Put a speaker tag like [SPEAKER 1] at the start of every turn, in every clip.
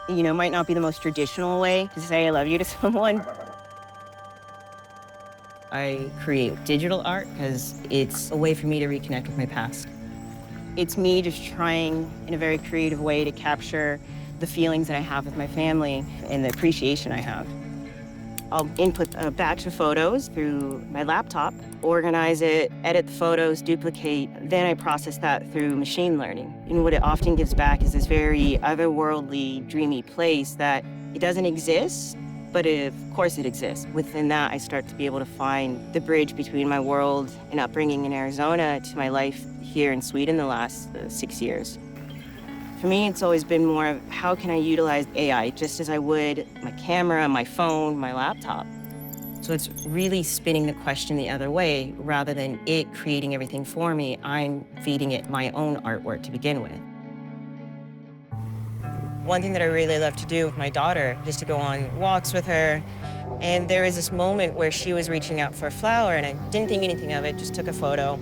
[SPEAKER 1] You know, might not be the most traditional way to say I love you to someone. I create digital art because it's a way for me to reconnect with my past. It's me just trying in a very creative way to capture the feelings that I have with my family and the appreciation I have. I'll input a batch of photos through my laptop, organize it, edit the photos, duplicate, then I process that through machine learning. And what it often gives back is this very otherworldly, dreamy place that it doesn't exist, but of course it exists. Within that, I start to be able to find the bridge between my world and upbringing in Arizona to my life here in Sweden the last 6 years. For me, it's always been more of how can I utilize AI just as I would my camera, my phone, my laptop. So it's really spinning the question the other way. Rather than it creating everything for me, I'm feeding it my own artwork to begin with. One thing that I really love to do with my daughter is to go on walks with her. And there was this moment where she was reaching out for a flower and I didn't think anything of it, just took a photo.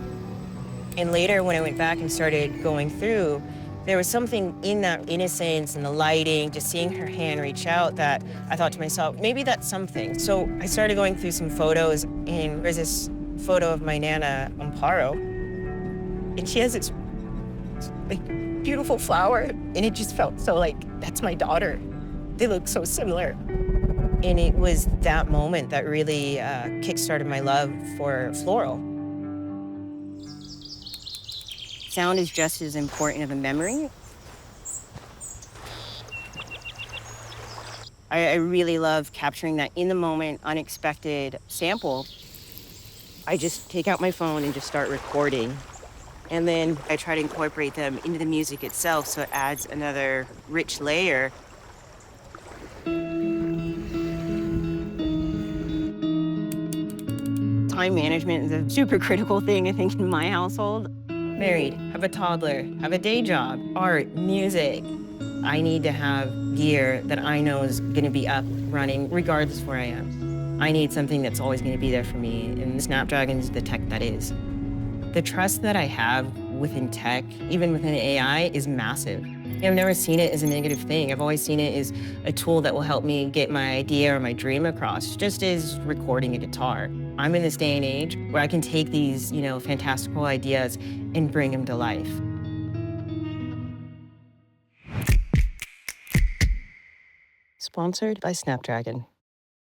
[SPEAKER 1] And later when I went back and started going through, there was something in that innocence and the lighting, just seeing her hand reach out that I thought to myself, maybe that's something. So I started going through some photos and there's this photo of my Nana Amparo. And she has this like beautiful flower and it just felt so like, that's my daughter. They look so similar. And it was that moment that really kickstarted my love for floral. Sound is just as important of a memory. I really love capturing that in the moment, unexpected sample. I just take out my phone and just start recording. And then I try to incorporate them into the music itself so it adds another rich layer. Time management is a super critical thing, I think, in my household. Married, have a toddler, have a day job, art, music. I need to have gear that I know is gonna be up, running, regardless of where I am. I need something that's always gonna be there for me, and Snapdragon is the tech that is. The trust that I have within tech, even within AI, is massive. I've never seen it as a negative thing. I've always seen it as a tool that will help me get my idea or my dream across, just as recording a guitar. I'm in this day and age where I can take these, fantastical ideas and bring them to life. Sponsored by Snapdragon.